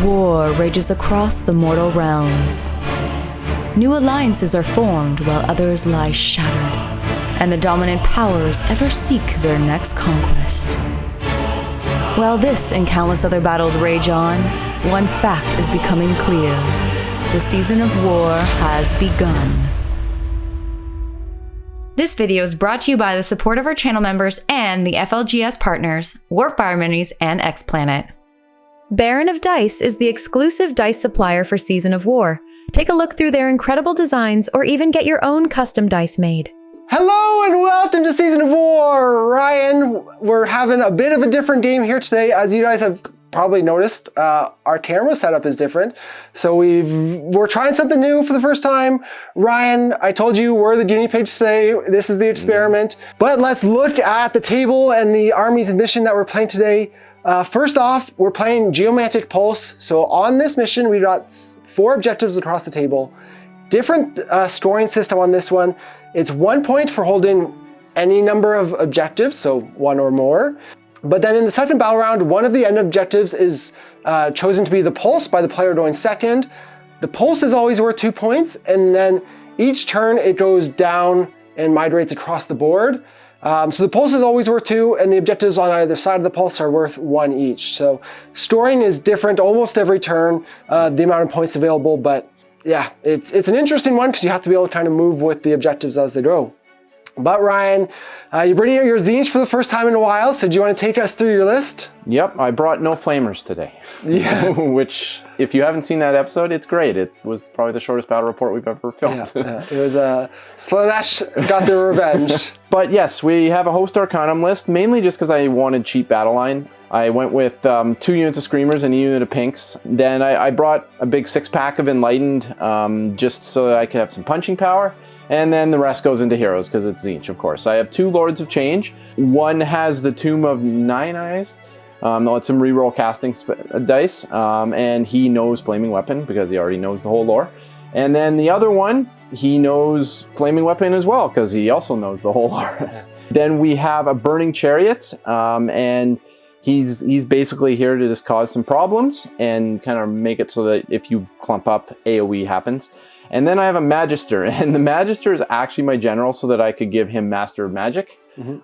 war rages across the mortal realms. New alliances are formed while others lie shattered, and the dominant powers ever seek their next conquest. While this and countless other battles rage on, one fact is becoming clear. The season of war has begun. This video is brought to you by the support of our channel members and the FLGS Partners, Warfire Minis, and X-Planet. Baron of Dice is the exclusive dice supplier for Season of War. Take a look through their incredible designs or even get your own custom dice made. Hello and welcome to Season of War! Ryan, we're having a bit of a different game here today. As you guys have probably noticed, our camera setup is different. So we're trying something new for the first time. Ryan, I told you we're the guinea pigs today. This is the experiment. But let's look at the table and the armies and mission that we're playing today. First off, we're playing Geomantic Pulse. So on this mission, we got 4 objectives across the table. Different scoring system on this one. It's 1 point for holding any number of objectives, so 1 or more. But then in the second battle round, one of the end objectives is chosen to be the Pulse by the player going second. The Pulse is always worth 2 points, and then each turn it goes down and migrates across the board. So the Pulse is always worth 2, and the objectives on either side of the Pulse are worth 1 each. So scoring is different almost every turn, the amount of points available, but yeah, it's an interesting one because you have to be able to kind of move with the objectives as they go. But Ryan, you're bringing out your Tzeentch for the first time in a while, so do you want to take us through your list? Yep, I brought no flamers today. Yeah. Which, if you haven't seen that episode, it's great. It was probably the shortest battle report we've ever filmed. Yeah. It was Sylvaneth got their revenge. But yes, we have a host Arcanum list, mainly just because I wanted cheap battle line. I went with 2 units of Screamers and a unit of Pinks. Then I brought a big 6-pack of Enlightened, just so that I could have some punching power. And then the rest goes into heroes because it's Tzeentch, of course. I have 2 Lords of Change. One has the Tomb of 9 Eyes. That lets him reroll casting dice. And he knows Flaming Weapon because he already knows the whole lore. And then the other one, he knows Flaming Weapon as well because he also knows the whole lore. Then we have a Burning Chariot. And he's basically here to just cause some problems and kind of make it so that if you clump up, AoE happens. And then I have a Magister, and the Magister is actually my general so that I could give him Master of Magic,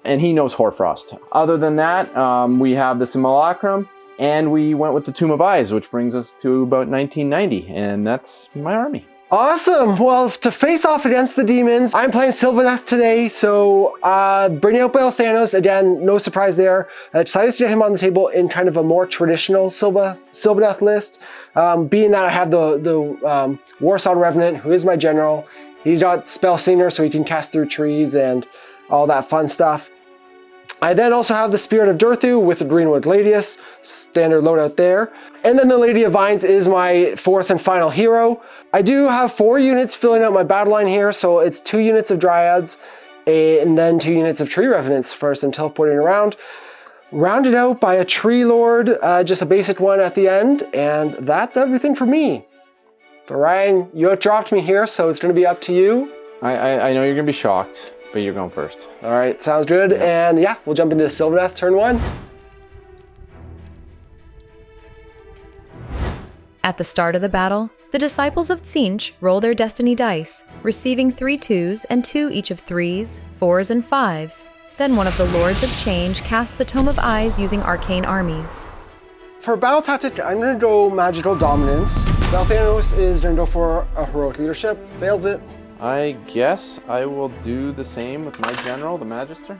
and he knows Hoarfrost. Other than that, we have the Simulacrum, and we went with the Tomb of Eyes, which brings us to about 1990, and that's my army. Awesome! Well, to face off against the demons, I'm playing Sylvaneth today, so bringing out Belthanos, again, no surprise there. I decided to get him on the table in kind of a more traditional Sylvaneth list, being that I have the Warsaw Revenant, who is my general. He's got Spell Singer, so he can cast through trees and all that fun stuff. I then also have the Spirit of Durthu with the Greenwood Gladius, standard loadout there. And then the Lady of Vines is my 4th and final hero. I do have 4 units filling out my battle line here, so it's 2 units of Dryads, and then 2 units of Tree Revenants for some teleporting around. Rounded out by a Tree Lord, just a basic one at the end, and that's everything for me. But Ryan, you outdropped me here, so it's going to be up to you. I know you're going to be shocked, but you're going first. All right, sounds good. Yeah. And yeah, we'll jump into Sylvaneth turn 1. At the start of the battle, the disciples of Tzeentch roll their destiny dice, receiving 3 2s and 2 each of 3s, 4s, and 5s. Then one of the Lords of Change casts the Tome of Eyes using arcane armies. For battle tactic, I'm going to go Magical Dominance. Belthanos is going to go for a Heroic Leadership. Fails it. I guess I will do the same with my general, the Magister.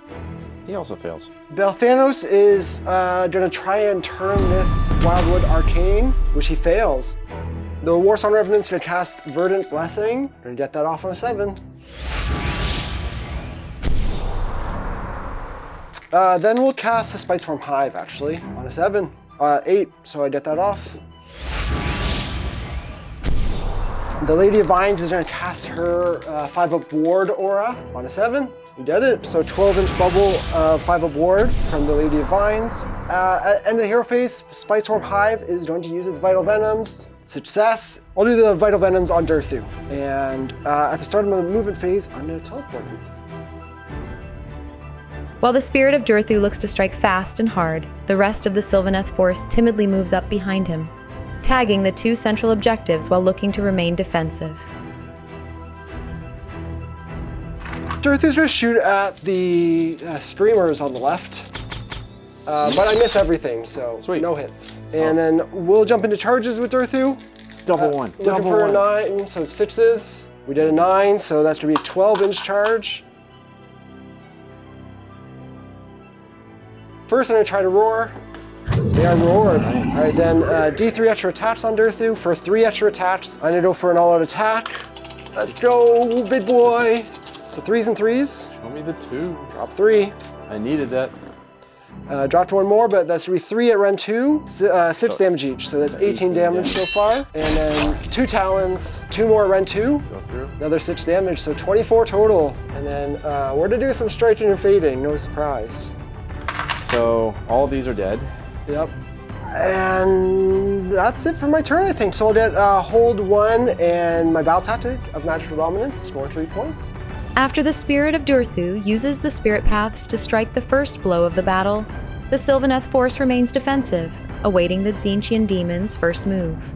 He also fails. Belthanos is going to try and turn this Wildwood Arcane, which he fails. The Warsaw Revenant's going to cast Verdant Blessing. Going to get that off on a 7. Then we'll cast the Spitestorm Hive, actually, on a 7. 8, so I get that off. The Lady of Vines is going to cast her 5-up ward aura on a 7. We did it. So 12-inch bubble of 5-up ward from the Lady of Vines. At end of the hero phase, Spitestorm Hive is going to use its Vital Venoms. Success. I'll do the Vital Venoms on Durthu. And at the start of the movement phase, I'm going to teleport him. While the Spirit of Durthu looks to strike fast and hard, the rest of the Sylvaneth force timidly moves up behind him. tagging the 2 central objectives while looking to remain defensive. Durthu's gonna shoot at the streamers on the left, but I miss everything, so Sweet. no hits. And then we'll jump into charges with Durthu. Double one. Looking Double for one. a 9, so 6s. We did a 9, so that's gonna be a 12-inch charge. First, I'm gonna try to roar. They are roared. All right, then D3 extra attacks on Durthu. For 3 extra attacks, I'm gonna go for an all-out attack. Let's go, big boy. So 3s and 3s. Show me the 2. Drop 3. I needed that. Dropped 1 more, but that's gonna be 3 at rend 2, 6 damage each. So that's 18 damage so far. And then 2 talons, 2 more at rend 2. Go through. Another 6 damage, so 24 total. And then we're gonna do some striking and fading, no surprise. So all of these are dead. Yep. And that's it for my turn, I think. So I'll get hold 1 and my battle tactic of magical dominance, score 3 points. After the spirit of Durthu uses the spirit paths to strike the first blow of the battle, the Sylvaneth force remains defensive, awaiting the Tzeentchian demon's first move.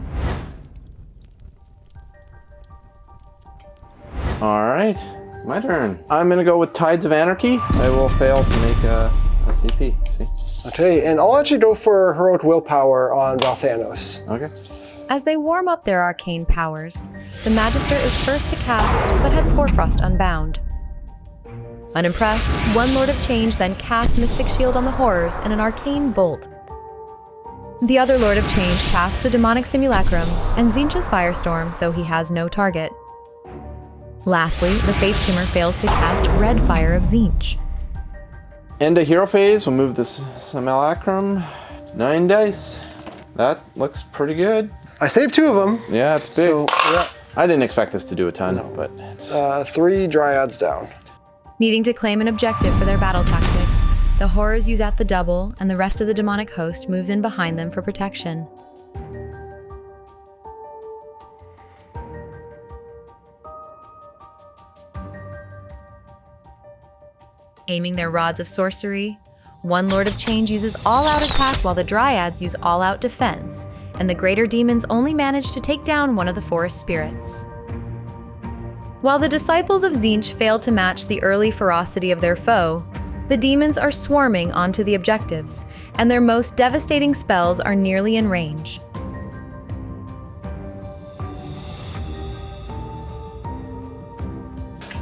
All right, my turn. I'm gonna go with Tides of Anarchy. I will fail to make a CP. See? Okay, and I'll actually go for heroic willpower on Balthanos. Okay. As they warm up their arcane powers, the Magister is first to cast, but has Hoarfrost unbound. Unimpressed, one Lord of Change then casts Mystic Shield on the Horrors and an Arcane Bolt. The other Lord of Change casts the Demonic Simulacrum and Tzeentch's Firestorm, though he has no target. Lastly, the Fate Skimmer fails to cast Red Fire of Tzeentch. End of hero phase, we'll move this Simulacrum. 9 dice. That looks pretty good. I saved 2 of them. Yeah, it's big. So, yeah, I didn't expect this to do a ton, but it's... 3 dryads down. Needing to claim an objective for their battle tactic, the Horrors use at the double, and the rest of the demonic host moves in behind them for protection. Aiming their rods of sorcery, one Lord of Change uses all-out attack while the Dryads use all-out defense, and the greater demons only manage to take down one of the forest spirits. While the disciples of Tzeentch fail to match the early ferocity of their foe, the demons are swarming onto the objectives, and their most devastating spells are nearly in range.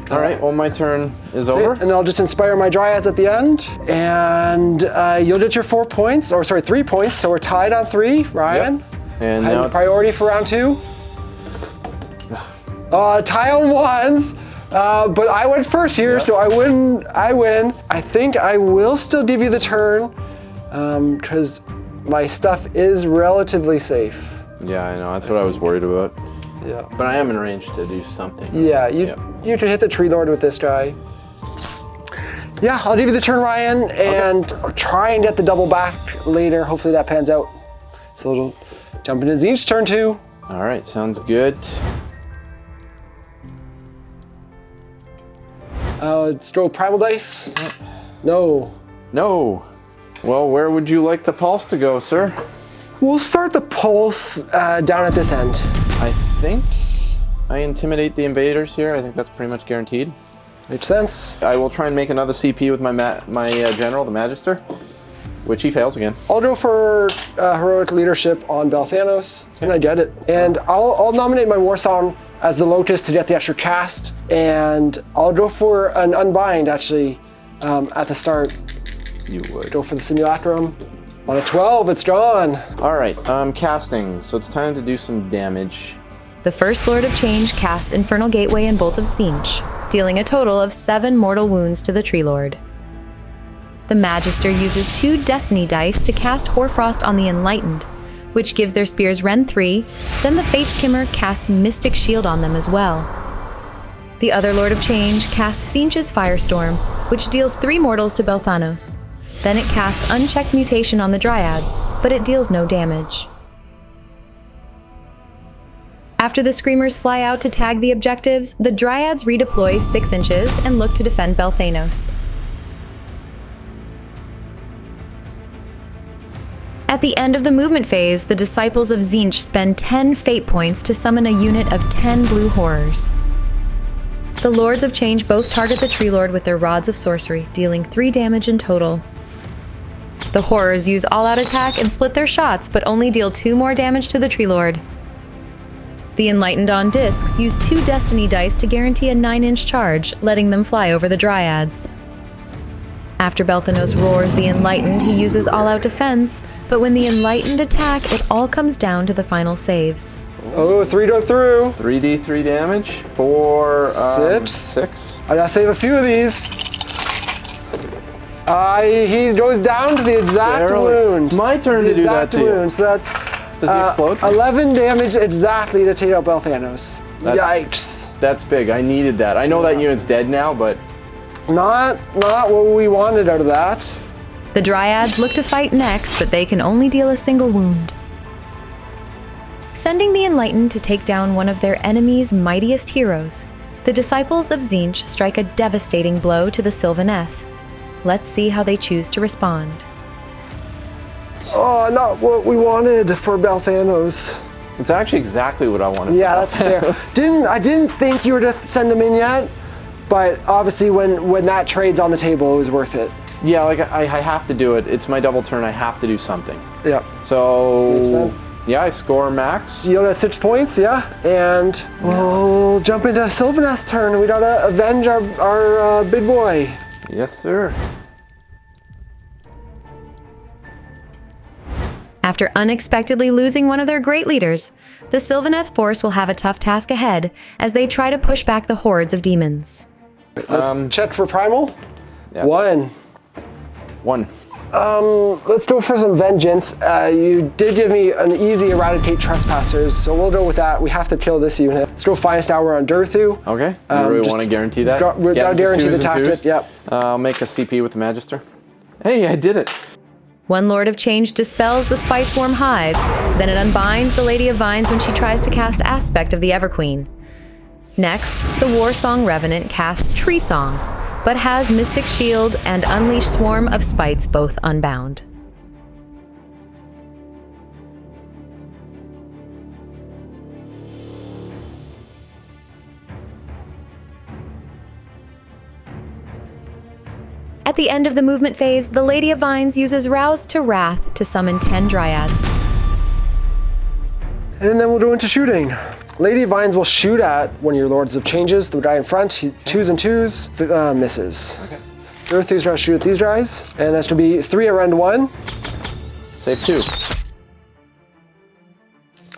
All right, well, my turn is over. And then I'll just inspire my dryads at the end. And you'll get your 4 points, or sorry, 3 points. So we're tied on 3, Ryan. Yep. And I now have it's... priority for round 2. Tie on 1s. But I went first here, so I win. I think I will still give you the turn because my stuff is relatively safe. Yeah, I know, that's what I was worried about. Yeah. But I am in range to do something. Yeah, you can hit the tree lord with this guy. Yeah, I'll give you the turn, Ryan, and try and get the double back later. Hopefully that pans out. So we'll jump into Tzeentch's turn 2. All right, sounds good. Let's throw primal dice. No. No. Well, where would you like the pulse to go, sir? We'll start the pulse down at this end. I think I intimidate the invaders here. I think that's pretty much guaranteed. Makes sense. I will try and make another CP with my general, the Magister, which he fails again. I'll go for heroic leadership on Balthanos, and I get it. And I'll nominate my war song as the Locust to get the extra cast, and I'll go for an unbind actually at the start. You would. Go for the simulacrum. On a 12, it's drawn. All right, casting. So it's time to do some damage. The first Lord of Change casts Infernal Gateway and Bolt of Tzeentch, dealing a total of 7 mortal wounds to the Tree Lord. The Magister uses 2 Destiny dice to cast Hoarfrost on the Enlightened, which gives their spears Rend 3, then the Fate Skimmer casts Mystic Shield on them as well. The other Lord of Change casts Tzeentch's Firestorm, which deals 3 mortals to Balthanos. Then it casts Unchecked Mutation on the Dryads, but it deals no damage. After the Screamers fly out to tag the objectives, the Dryads redeploy 6 inches and look to defend Balthanos. At the end of the movement phase, the Disciples of Tzeentch spend 10 fate points to summon a unit of 10 blue horrors. The Lords of Change both target the Tree Lord with their Rods of Sorcery, dealing 3 damage in total. The horrors use all-out attack and split their shots, but only deal 2 more damage to the Tree Lord. The Enlightened on discs use 2 Destiny dice to guarantee a 9-inch charge, letting them fly over the Dryads. After Belthanos roars the Enlightened, he uses all-out defense, but when the Enlightened attack, it all comes down to the final saves. Oh, 3 go through. 3d3 damage for 6. I gotta save a few of these. He goes down to the exact wound. It's my turn to do that too. Wound. So that's Does he explode? 11 damage exactly to take out Belthanos. Yikes. That's big. I needed that. I know that unit's dead now, but not what we wanted out of that. The Dryads look to fight next, but they can only deal a single wound. Sending the Enlightened to take down one of their enemy's mightiest heroes, the Disciples of Tzeentch strike a devastating blow to the Sylvaneth. Let's see how they choose to respond. Oh, not what we wanted for Belthanos. it's actually exactly what I wanted. Yeah, that's fair. I didn't think you were to send him in yet, but obviously when that trade's on the table, it was worth it. Yeah, like I have to do it. It's my double turn. I have to do something. Yeah. So makes sense. Yeah, I score max. You got 6 points, yeah, and we'll jump into Sylvaneth turn. We gotta avenge our big boy. Yes, sir. After unexpectedly losing one of their great leaders, the Sylvaneth force will have a tough task ahead as they try to push back the hordes of demons. Let's check for primal. Yeah, 1. 1. Let's go for some vengeance. You did give me an easy eradicate trespassers, so we'll go with that. We have to kill this unit. Let's go finest hour on Durthu. Okay. You really want to guarantee that? We gotta guarantee the tactic. Yep. I'll make a CP with the Magister. Hey, I did it. One Lord of Change dispels the Spiteswarm Hive, then it unbinds the Lady of Vines when she tries to cast Aspect of the Everqueen. Next, the Warsong Revenant casts Tree Song, but has Mystic Shield and Unleash Swarm of Spites both unbound. At the end of the movement phase, the Lady of Vines uses Rouse to Wrath to summon 10 Dryads. And then we'll go into shooting. Lady of Vines will shoot at one of your Lords of Changes. The guy in front, 2s and 2s, misses. Okay. Durthu's gonna shoot at these guys, and that's gonna be 3 around 1. Save 2.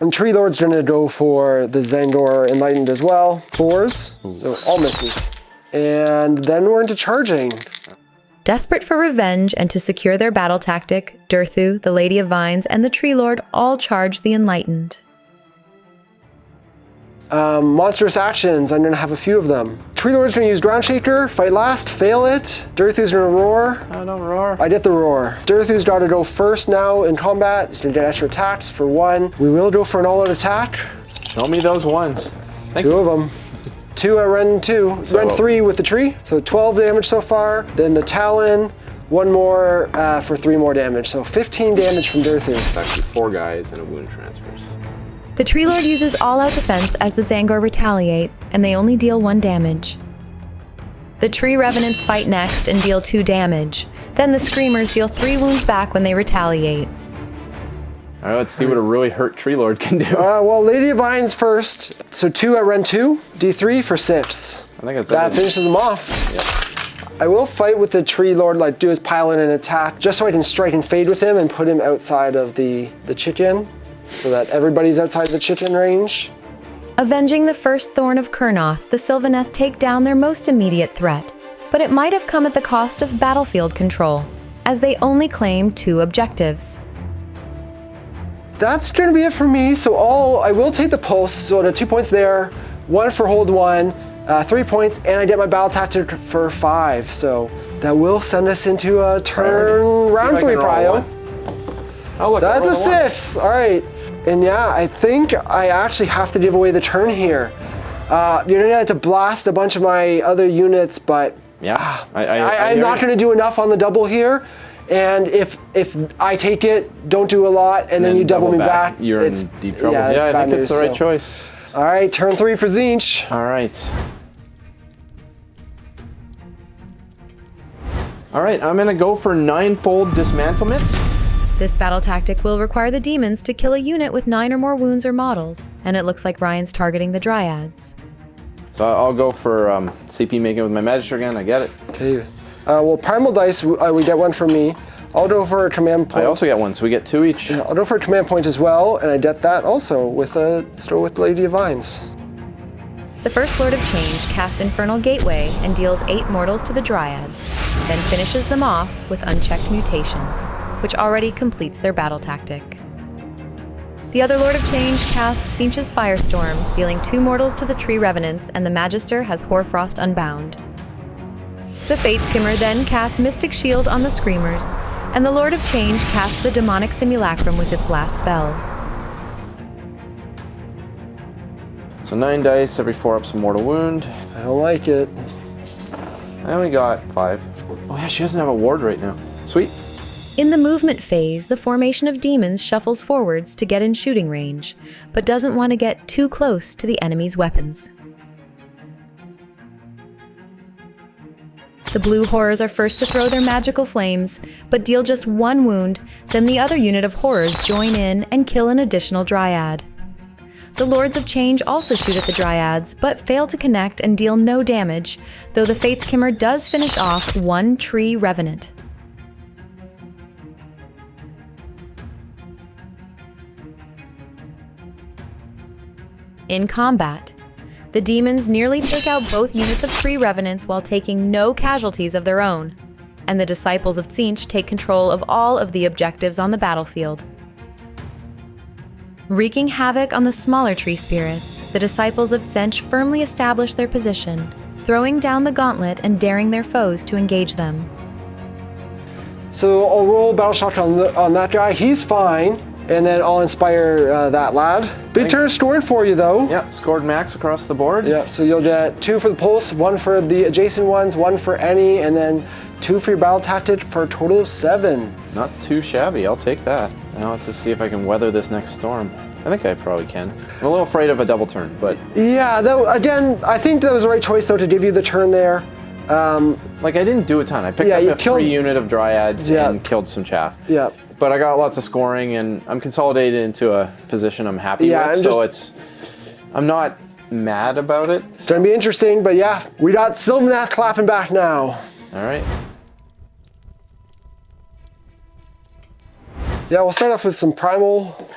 And Tree Lord's gonna go for the Zangor Enlightened as well. 4s, so all misses. And then we're into charging. Desperate for revenge and to secure their battle tactic, Durthu, the Lady of Vines, and the Tree Lord all charge the Enlightened. Monstrous actions, I'm gonna have a few of them. Tree Lord's gonna use Ground Shaker, fight last, fail it. Durthu's gonna roar. Oh, don't roar. I get the roar. Durthu's gotta go first now in combat. He's gonna get extra attacks for 1. We will go for an all-out attack. Show me those ones. Thank 2 you. of them. 2 at Ren 2. So, Ren 3 with the tree. So 12 damage so far. Then the Talon, 1 more for 3 more damage. So 15 damage from Durthu. It's actually 4 guys and a wound transfers. The Tree Lord uses all-out defense as the Zangor retaliate, and they only deal 1 damage. The Tree Revenants fight next and deal 2 damage. Then the Screamers deal 3 wounds back when they retaliate. All right, let's see what a really hurt Tree Lord can do. Well, Lady of Vines first. So 2 at Ren 2, D3 for 6. I think That finishes them off. Yep. I will fight with the Tree Lord, like do his pile in and attack, just so I can strike and fade with him and put him outside of the chicken, so that everybody's outside the chicken range. Avenging the first Thorn of Kurnoth, the Sylvaneth take down their most immediate threat, but it might have come at the cost of battlefield control, as they only claim 2 objectives. That's gonna be it for me. So I will take the pulse. So the 2 points there, 1 for hold 1, 3 points, and I get my battle tactic for 5. So that will send us into a turn round 3 prio. Oh look, That's a 6. All right, and yeah, I think I actually have to give away the turn here. You're gonna have to blast a bunch of my other units, but yeah, I'm not gonna do enough on the double here. And if I take it, don't do a lot, and then you double me back. You're in deep trouble. Yeah, I think it's the right choice. All right, turn 3 for Tzeentch. All right. All right, I'm gonna go for 9-fold dismantlement. This battle tactic will require the demons to kill a unit with 9 or more wounds or models, and it looks like Ryan's targeting the Dryads. So I'll go for CP making with my Magister again, I get it. Okay. Well, Primal Dice, we get one from me. I'll go for a command point. I also get one, so we get 2 each. Yeah, I'll go for a command point as well, and I get that also with Lady of Vines. The first Lord of Change casts Infernal Gateway and deals 8 mortals to the Dryads, then finishes them off with Unchecked Mutations, which already completes their battle tactic. The other Lord of Change casts Tzeentch's Firestorm, dealing 2 mortals to the Tree Revenants, and the Magister has Hoarfrost Unbound. The Fateskimmer then casts Mystic Shield on the Screamers, and the Lord of Change casts the Demonic Simulacrum with its last spell. So 9 dice, every 4 ups a mortal wound. I don't like it. I only got 5. Oh yeah, she doesn't have a ward right now. Sweet. In the movement phase, the formation of demons shuffles forwards to get in shooting range, but doesn't want to get too close to the enemy's weapons. The blue horrors are first to throw their magical flames, but deal just 1 wound, then the other unit of horrors join in and kill an additional Dryad. The Lords of Change also shoot at the Dryads, but fail to connect and deal no damage, though the Fateskimmer does finish off 1 Tree Revenant. In combat, the demons nearly take out both units of Tree Revenants while taking no casualties of their own, and the disciples of Tzeentch take control of all of the objectives on the battlefield. Wreaking havoc on the smaller tree spirits, the disciples of Tzeentch firmly establish their position, throwing down the gauntlet and daring their foes to engage them. So I'll roll Battle Shock on that guy. He's fine, and then I'll inspire that lad. Big turn scoring for you, though. Yeah, scored max across the board. Yeah, so you'll get 2 for the pulse, 1 for the adjacent ones, 1 for any, and then 2 for your battle tactic for a total of 7. Not too shabby, I'll take that. Now let's just see if I can weather this next storm. I think I probably can. I'm a little afraid of a double turn, but... Yeah, again, I think that was the right choice, though, to give you the turn there. Like, I didn't do a ton. I picked up a free unit of Dryads and killed some chaff. Yeah. But I got lots of scoring, and I'm consolidated into a position I'm happy with, so I'm not mad about it. It's going to be interesting, but yeah, we got Sylvaneth clapping back now. All right. Yeah, we'll start off with some primal.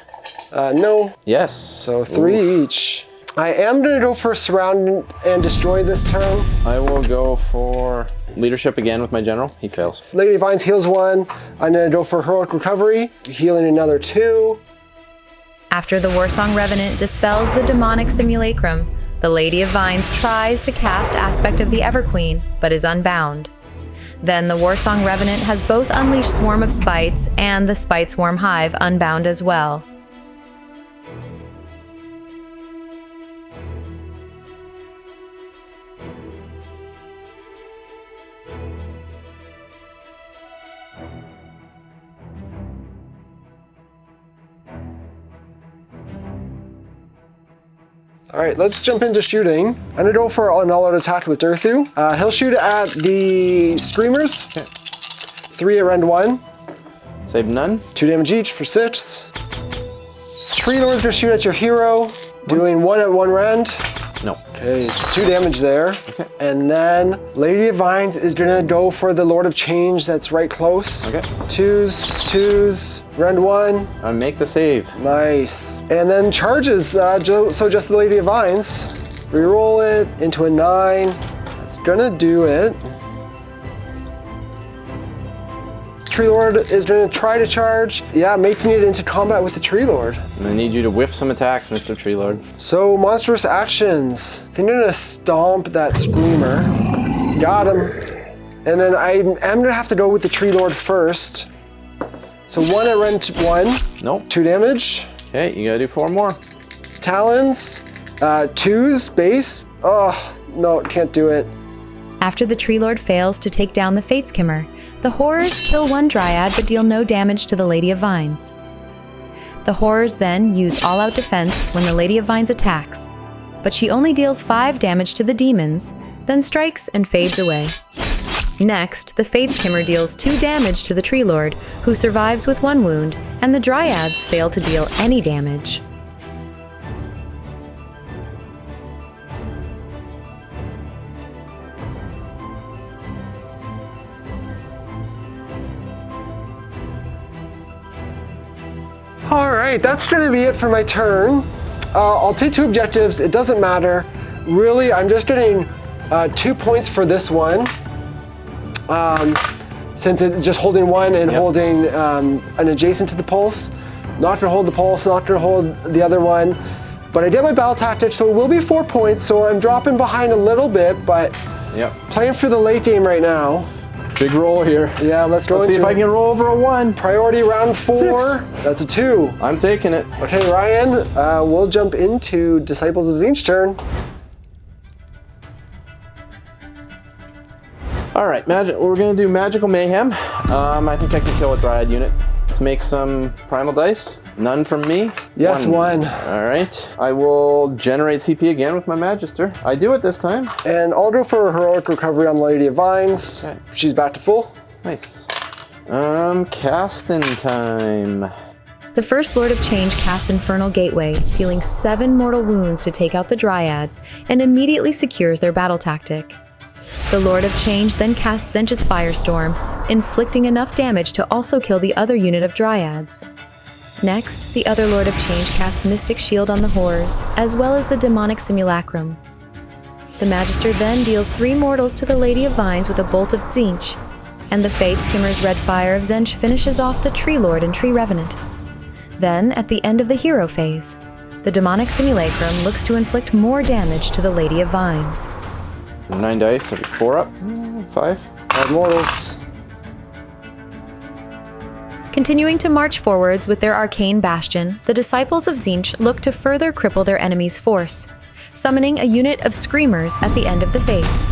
No. Yes. So 3 each. I am going to go for Surround and Destroy this turn. I will go for Leadership again with my general. He fails. Lady of Vines heals 1. I'm going to go for Heroic Recovery, healing another 2. After the Warsong Revenant dispels the demonic simulacrum, the Lady of Vines tries to cast Aspect of the Everqueen, but is unbound. Then the Warsong Revenant has both Unleash Swarm of Spites and the Spite Swarm Hive unbound as well. All right, let's jump into shooting. I'm gonna go for an all-out attack with Durthu. He'll shoot at the Screamers. Okay. 3 at rend 1. Save none. 2 damage each for 6. Tree Lord's gonna shoot at your hero, doing 1 at 1 rend. No. Okay, 2 damage there. Okay. And then Lady of Vines is gonna go for the Lord of Change that's right close. Okay. 2s, rend 1. And make the save. Nice. And then charges, so just the Lady of Vines. Reroll it into a 9. That's gonna do it. Tree Lord is gonna try to charge. Yeah, making it into combat with the Tree Lord. And I need you to whiff some attacks, Mr. Tree Lord. So, monstrous actions. I think I'm gonna stomp that Screamer. Got him. And then I am gonna have to go with the Tree Lord first. So 1 at rend 1. Nope. 2 damage. Okay, you gotta do 4 more. Talons. 2s, base. Oh, no, can't do it. After the Tree Lord fails to take down the Fateskimmer, The horrors kill one dryad but deal no damage to the Lady of Vines. The horrors then use all-out defense when the Lady of Vines attacks, but she only deals 5 damage to the demons, then strikes and fades away. Next, the Fate Skimmer deals 2 damage to the Tree Lord, who survives with 1 wound, and the Dryads fail to deal any damage. All right, that's gonna be it for my turn. I'll take 2 objectives, it doesn't matter. Really, I'm just getting 2 points for this one. Since it's just holding 1 and holding an adjacent to the pulse. Not gonna hold the pulse, not gonna hold the other one. But I did my battle tactic, so it will be 4 points, so I'm dropping behind a little bit, but playing for the late game right now. Big roll here. Yeah, let's go. Let's see if I can roll over a 1. Priority round 4. 6. That's a 2. I'm taking it. Okay, Ryan, we'll jump into Disciples of Tzeentch turn. All right, we're gonna do Magical Mayhem. I think I can kill a Dryad unit. Let's make some Primal Dice. None from me. Yes, 1. All right, I will generate CP again with my Magister. I do it this time. And I'll go for a Heroic Recovery on the Lady of Vines. Okay. She's back to full. Nice. Casting time. The First Lord of Change casts Infernal Gateway, dealing 7 mortal wounds to take out the Dryads, and immediately secures their battle tactic. The Lord of Change then casts Tzeentch's Firestorm, inflicting enough damage to also kill the other unit of Dryads. Next, the other Lord of Change casts Mystic Shield on the horrors, as well as the Demonic Simulacrum. The Magister then deals 3 mortals to the Lady of Vines with a Bolt of Tzeentch, and the Fate Skimmer's Red Fire of Tzeentch finishes off the Tree Lord and Tree Revenant. Then, at the end of the hero phase, the Demonic Simulacrum looks to inflict more damage to the Lady of Vines. 9 dice, that'll be 4 up. 5. 5 mortals. Continuing to march forwards with their arcane bastion, the Disciples of Tzeentch look to further cripple their enemy's force, summoning a unit of Screamers at the end of the phase.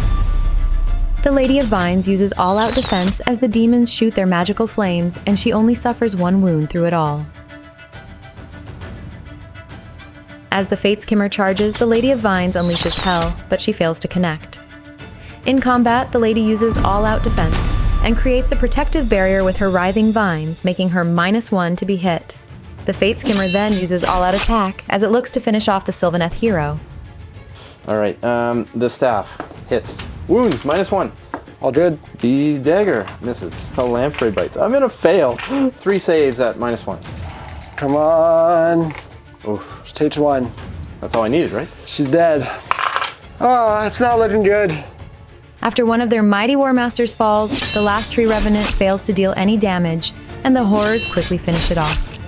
The Lady of Vines uses all-out defense as the demons shoot their magical flames, and she only suffers 1 wound through it all. As the Fate Skimmer charges, the Lady of Vines unleashes Hell, but she fails to connect. In combat, the Lady uses all-out defense, and creates a protective barrier with her writhing vines, making her -1 to be hit. The Fate Skimmer then uses all-out attack as it looks to finish off the Sylvaneth hero. All right, the staff hits. Wounds, -1. All good. The dagger misses. A lamprey bites. I'm gonna fail. 3 saves at -1. Come on. Oof. Stage 1. That's all I needed, right? She's dead. Oh, it's not looking good. After one of their mighty War Masters falls, the last Tree Revenant fails to deal any damage, and the horrors quickly finish it off.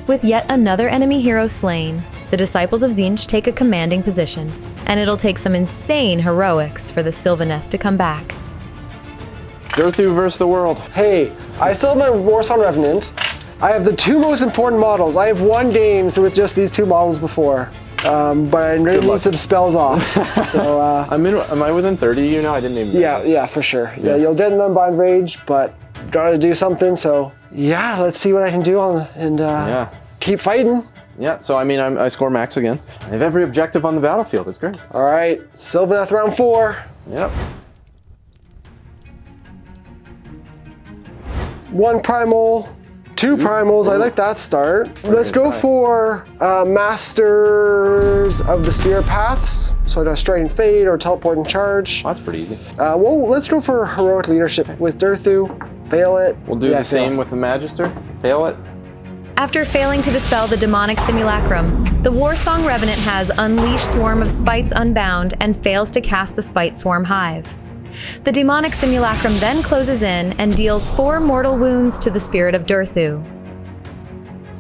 With yet another enemy hero slain, the Disciples of Tzeentch take a commanding position, and it'll take some insane heroics for the Sylvaneth to come back. Durthu versus the world. Hey, I still have my Warsong Revenant. I have the 2 most important models. I have won games with just these 2 models before. But I'm going to need some spells off. So, am I within 30 of you now? I didn't even. Yeah, for sure. Yeah, you'll get an Unbind Rage, but gotta do something. So, yeah, let's see what I can do and keep fighting. Yeah, so I mean, I score max again. I have every objective on the battlefield. It's great. All right, Sylvaneth round 4. Yep. 1 primal. 2 primals, I like that start. Let's go for Masters of the Spirit Paths. So I got Strike and Fade or Teleport and Charge. Oh, that's pretty easy. Well, let's go for Heroic Leadership with Durthu. Fail it. We'll do the same with the Magister. Fail it. After failing to dispel the Demonic Simulacrum, the Warsong Revenant has Unleash Swarm of Spites Unbound and fails to cast the Spite Swarm Hive. The Demonic Simulacrum then closes in and deals 4 mortal wounds to the Spirit of Durthu.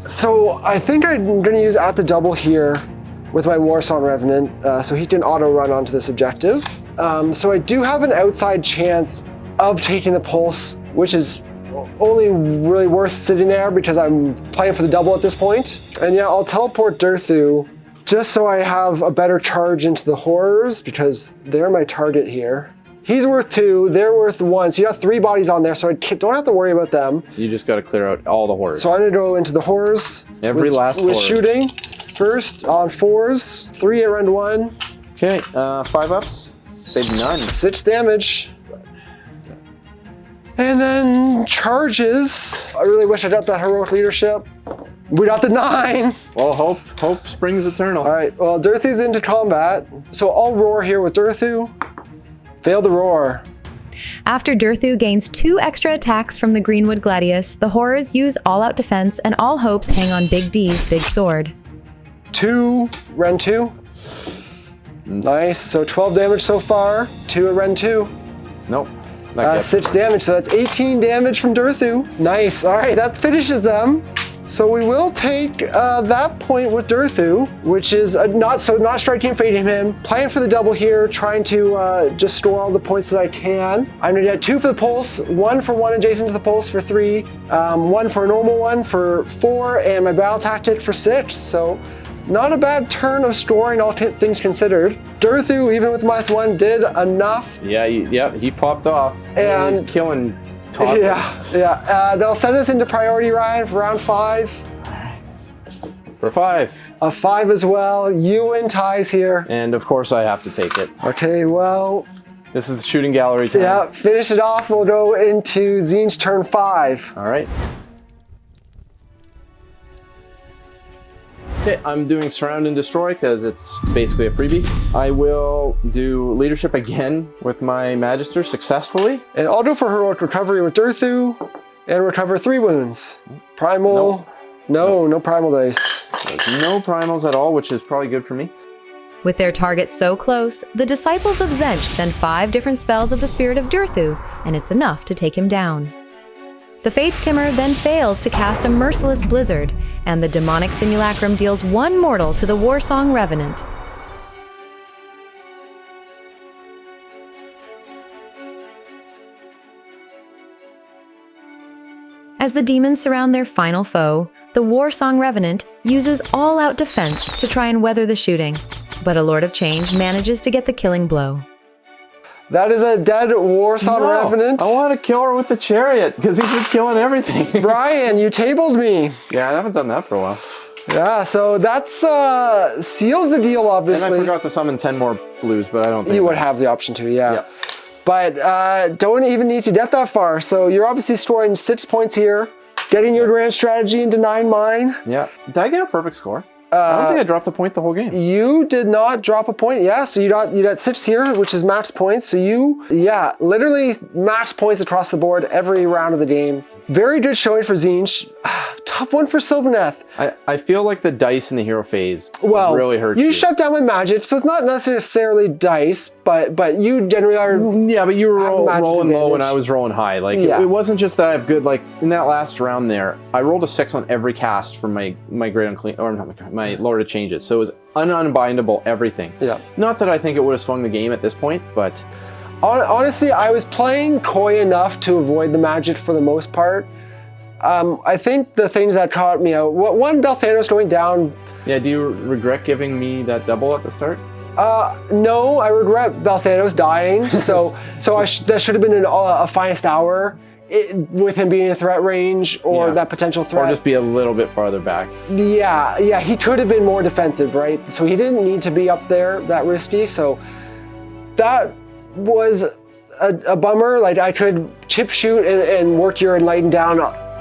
So I think I'm going to use At the Double here with my Warsong Revenant, so he can auto-run onto this objective. So I do have an outside chance of taking the Pulse, which is only really worth sitting there because I'm playing for the double at this point. And yeah, I'll teleport Durthu just so I have a better charge into the horrors because they're my target here. He's worth 2. They're worth 1. So you got 3 bodies on there, so I don't have to worry about them. You just got to clear out all the horrors. So I'm going to go into the horrors. Every last with horror. shooting. First on 4s. 3 at round 1. Okay, 5 ups. Save none. 6 damage. And then charges. I really wish I got that heroic leadership. We got the 9. Well, hope springs eternal. All right, well, Durthu's into combat. So I'll roar here with Durthu. Fail the roar. After Durthu gains 2 extra attacks from the Greenwood Gladius, the horrors use all-out defense and all hopes hang on Big D's big sword. 2, Ren 2. Nice, so 12 damage so far. 2 at Ren 2. Nope. 6 damage, so that's 18 damage from Durthu. Nice, all right, that finishes them. So we will take that point with Durthu, which is not striking fading him. Playing for the double here, trying to just store all the points that I can. I'm gonna get 2 for the pulse, 1 for 1 adjacent to the pulse for 3, 1 for a normal one for 4, and my battle tactic for 6. So not a bad turn of storing, all things considered. Durthu, even with -1, did enough. Yeah, he popped off. And he's killing toddlers. Yeah. That'll send us into priority, Ryan, for round 5. For 5. A 5 as well. You win ties here. And of course I have to take it. Okay, well, This is the shooting gallery time. yeah, finish it off. We'll go into Tzeentch turn 5. All right. Okay, I'm doing surround and destroy because it's basically a freebie. I will do leadership again with my Magister successfully. And I'll go for heroic recovery with Durthu and recover 3 wounds. Primal, no primal dice. There's no primals at all, which is probably good for me. With their target so close, the disciples of Tzeentch send 5 different spells of the spirit of Durthu, and it's enough to take him down. The Fate Skimmer then fails to cast a merciless blizzard, and the demonic simulacrum deals 1 mortal to the Warsong Revenant. As the demons surround their final foe, the Warsong Revenant uses all-out defense to try and weather the shooting, but a Lord of Change manages to get the killing blow. That is a dead Warsong Revenant. I want to kill her with the chariot because he's been killing everything. Brian, you tabled me. Yeah, I haven't done that for a while. Yeah, so that's seals the deal, obviously. And I forgot to summon 10 more blues, but I don't think You would have the option to, yeah. Yep. But don't even need to get that far. So you're obviously scoring 6 points here, getting your grand strategy into 9 mine. Yeah. Did I get a perfect score? I don't think I dropped a point the whole game. You did not drop a point. Yeah, so you got 6 here, which is max points. So you, literally max points across the board every round of the game. Very good showing for Tzeentch. Tough one for Sylvaneth. I feel like the dice in the hero phase really hurt you. You shut down my magic, so it's not necessarily dice, but you generally are. Yeah, but you were rolling low and advantage. I was rolling high. Like Yeah. it wasn't just that I have good. Like in that last round there, I rolled a 6 on every cast for my Great Unclean, or not my Lord of Changes. So it was unbindable everything. Yeah. Not that I think it would have swung the game at this point, but Honestly, I was playing coy enough to avoid the magic for the most part. I think the things that caught me out, one, Belthanos going down. yeah. Do you regret giving me that double at the start? No, I regret Belthanos dying. So that should have been a finest hour with him being in threat range or that potential threat. Or just be a little bit farther back. Yeah, he could have been more defensive, right? So he didn't need to be up there that risky. So that was a bummer. Like I could chip shoot and work your Enlighten down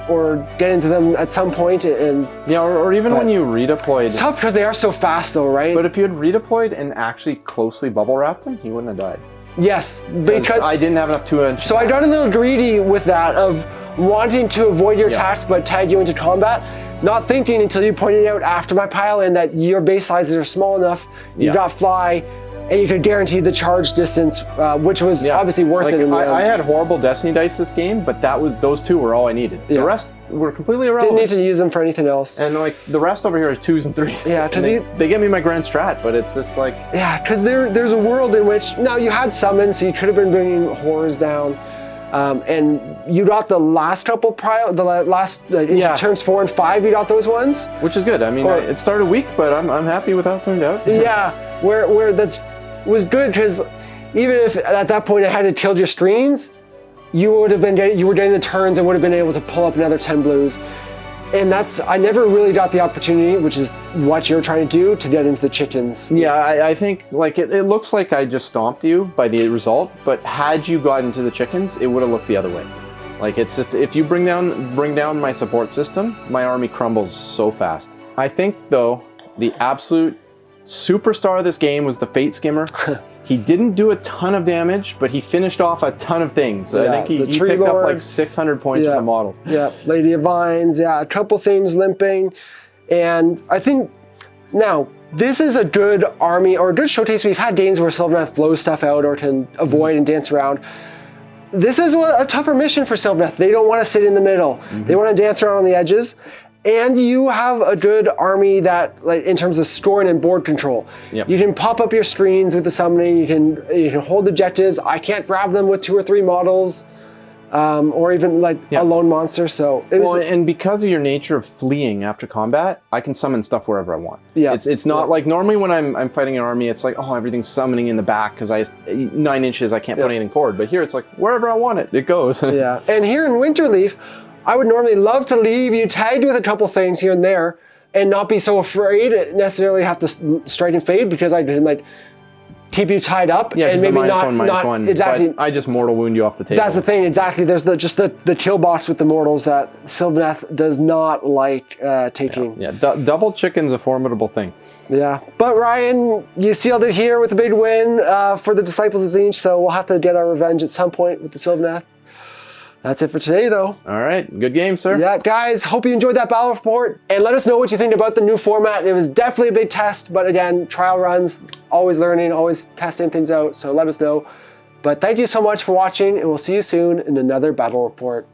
or get into them at some point and Yeah, or even when you redeployed. it's tough because they are so fast though, right? But if you had redeployed and actually closely bubble wrapped him, he wouldn't have died. Yes, because I didn't have enough 2-inch. so I got a little greedy with that of wanting to avoid your attacks but tag you into combat, not thinking until you pointed out after my pile in that your base sizes are small enough, you got fly, and you could guarantee the charge distance, which was obviously worth it in the end. I had horrible Destiny dice this game, but those 2 were all I needed. The rest were completely irrelevant. Didn't need to use them for anything else. And like the rest over here is 2s and 3s. Yeah, because they get me my grand strat, but it's just like because there's a world in which now you had summons, so you could have been bringing horrors down, and you got the last couple into turns 4 and 5. You got those ones, which is good. I mean, it started weak, but I'm happy with how it turned out. Yeah, where that was good because even if at that point I hadn't killed your screens, you were getting the turns and would have been able to pull up another 10 blues. And I never really got the opportunity, which is what you're trying to do, to get into the chickens. Yeah, I think like it looks like I just stomped you by the result, but had you got into the chickens, it would have looked the other way. Like, it's just, if you bring down my support system, my army crumbles so fast. I think though, the absolute superstar of this game was the Fate Skimmer. He didn't do a ton of damage, but he finished off a ton of things. Yeah, I think he picked up like 600 points for the models. Yeah, Lady of Vines, yeah, a couple things limping. And I think now, this is a good army, or a good showcase. We've had games where Sylvaneth blows stuff out or can avoid and dance around. This is a tougher mission for Sylvaneth. They don't want to sit in the middle. They want to dance around on the edges. And you have a good army that, like, in terms of scoring and board control. Yep. You can pop up your screens with the summoning. You can hold objectives. I can't grab them with 2 or 3 models, or even like a lone monster. So and because of your nature of fleeing after combat, I can summon stuff wherever I want. Yeah, it's not like normally when I'm fighting an army, it's like, oh, everything's summoning in the back because 9 inches I can't put anything forward. But here it's like wherever I want it goes. Yeah, and here in Winterleaf, I would normally love to leave you tagged with a couple things here and there and not be so afraid to necessarily have to strike and fade, because I can like keep you tied up and maybe not exactly. But I just mortal wound you off the table. That's the thing, exactly. There's just the kill box with the mortals that Sylvaneth does not like taking. Yeah, double chicken's a formidable thing. Yeah, but Ryan, you sealed it here with a big win for the Disciples of Tzeentch, so we'll have to get our revenge at some point with the Sylvaneth. That's it for today, though. All right. Good game, sir. Yeah, guys, hope you enjoyed that battle report. And let us know what you think about the new format. It was definitely a big test, but again, trial runs, always learning, always testing things out. So let us know. But thank you so much for watching, and we'll see you soon in another battle report.